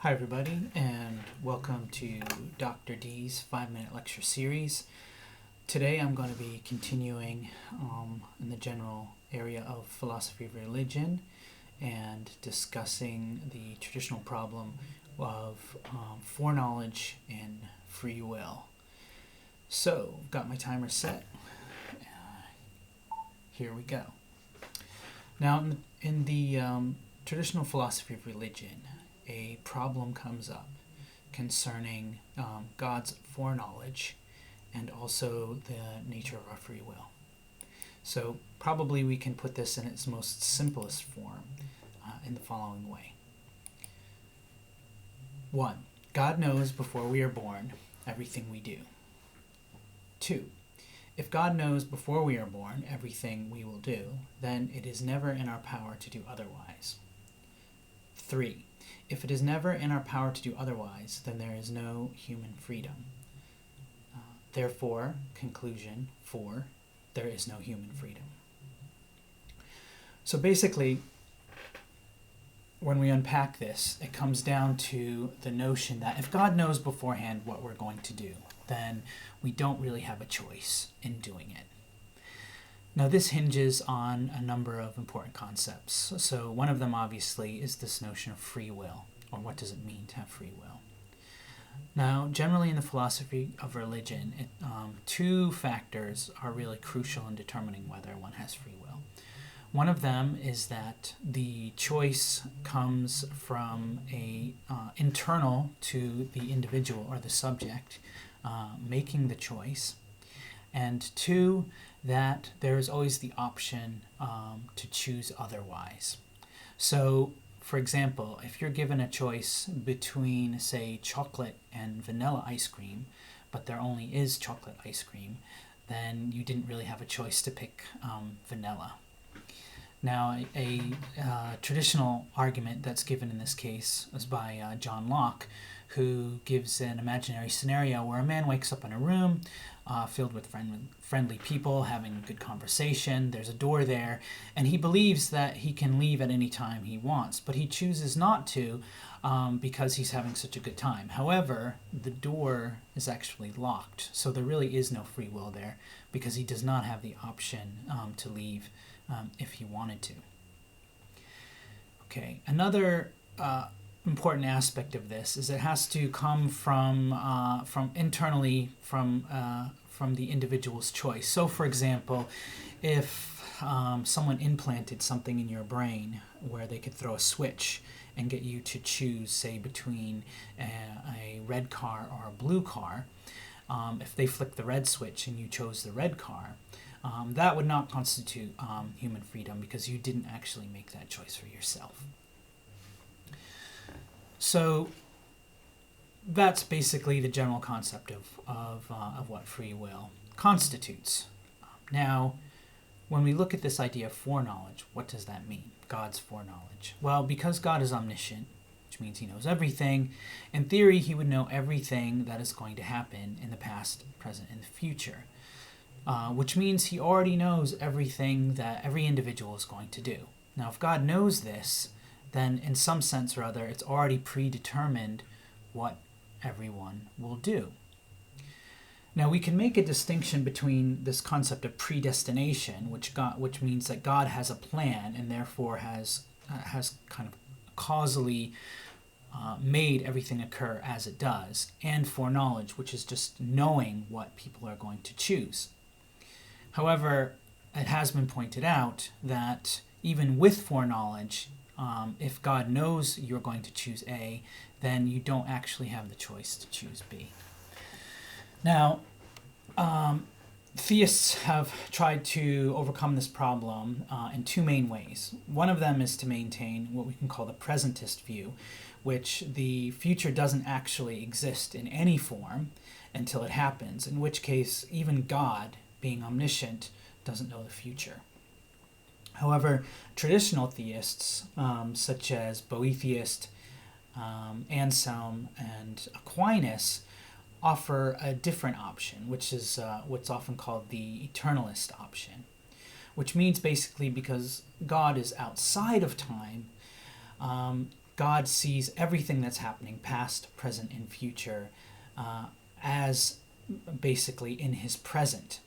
Hi everybody, and welcome to Dr. D's 5-minute lecture series. Today I'm going to be continuing in the general area of philosophy of religion and discussing the traditional problem of foreknowledge and free will. So, I've got my timer set. Here we go. Now, in the traditional philosophy of religion, a problem comes up concerning God's foreknowledge and also the nature of our free will. So probably we can put this in its most simplest form in the following way. 1. God knows before we are born everything we do. 2. If God knows before we are born everything we will do, then it is never in our power to do otherwise. 3. If it is never in our power to do otherwise, then there is no human freedom. Therefore, conclusion 4, there is no human freedom. So basically, when we unpack this, it comes down to the notion that if God knows beforehand what we're going to do, then we don't really have a choice in doing it. Now, this hinges on a number of important concepts. So one of them, obviously, is this notion of free will, or what does it mean to have free will? Now, generally in the philosophy of religion, two factors are really crucial in determining whether one has free will. One of them is that the choice comes from internal to the individual or the subject making the choice. And 2, that there is always the option to choose otherwise. So, for example, if you're given a choice between, say, chocolate and vanilla ice cream, but there only is chocolate ice cream, then you didn't really have a choice to pick vanilla. Now, a traditional argument that's given in this case is by John Locke, who gives an imaginary scenario where a man wakes up in a room filled with friendly people having a good conversation. There's a door there, and he believes that he can leave at any time he wants, but he chooses not to because he's having such a good time. However, the door is actually locked, so there really is no free will there because he does not have the option to leave if he wanted to. Okay, another important aspect of this is it has to come from internally from the individual's choice. So, for example, if someone implanted something in your brain where they could throw a switch and get you to choose, say, between a red car or a blue car, if they flicked the red switch and you chose the red car, that would not constitute human freedom because you didn't actually make that choice for yourself. So that's basically the general concept of what free will constitutes. Now, when we look at this idea of foreknowledge, what does that mean? God's foreknowledge. Well, because God is omniscient, which means he knows everything, in theory he would know everything that is going to happen in the past, present, and the future. Which means he already knows everything that every individual is going to do. Now, if God knows this, then in some sense or other, it's already predetermined what everyone will do. Now, we can make a distinction between this concept of predestination, which means that God has a plan and therefore has kind of causally made everything occur as it does, and foreknowledge, which is just knowing what people are going to choose. However, it has been pointed out that even with foreknowledge, if God knows you're going to choose A, then you don't actually have the choice to choose B. Now, theists have tried to overcome this problem in two main ways. One of them is to maintain what we can call the presentist view, which the future doesn't actually exist in any form until it happens, in which case even God, being omniscient, doesn't know the future. However, traditional theists, such as Boethius, Anselm, and Aquinas, offer a different option, which is what's often called the eternalist option, which means basically because God is outside of time, God sees everything that's happening, past, present, and future, as basically in his present.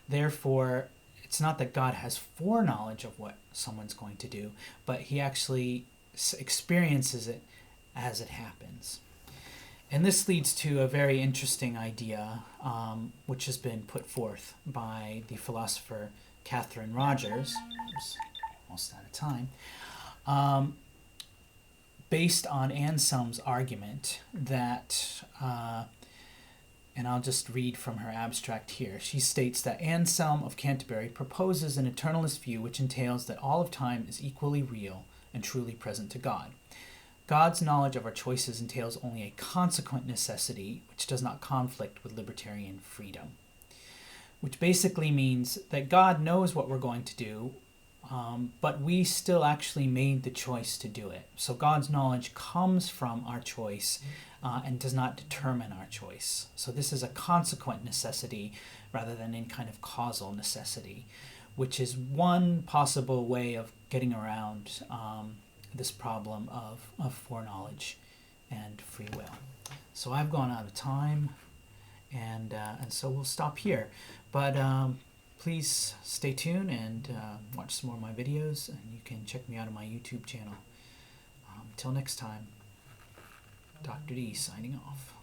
Therefore, it's not that God has foreknowledge of what someone's going to do, but he actually experiences it as it happens. And this leads to a very interesting idea, which has been put forth by the philosopher Catherine Rogers. Oops, almost out of time. Based on Anselm's argument that, and I'll just read from her abstract here. She states that Anselm of Canterbury proposes an eternalist view which entails that all of time is equally real and truly present to God. God's knowledge of our choices entails only a consequent necessity which does not conflict with libertarian freedom. Which basically means that God knows what we're going to do, but we still actually made the choice to do it. So God's knowledge comes from our choice and does not determine our choice. So this is a consequent necessity rather than any kind of causal necessity, which is one possible way of getting around this problem of foreknowledge and free will. So I've gone out of time, and so we'll stop here. But please stay tuned and watch some more of my videos, and you can check me out on my YouTube channel. Until next time, Dr. D signing off.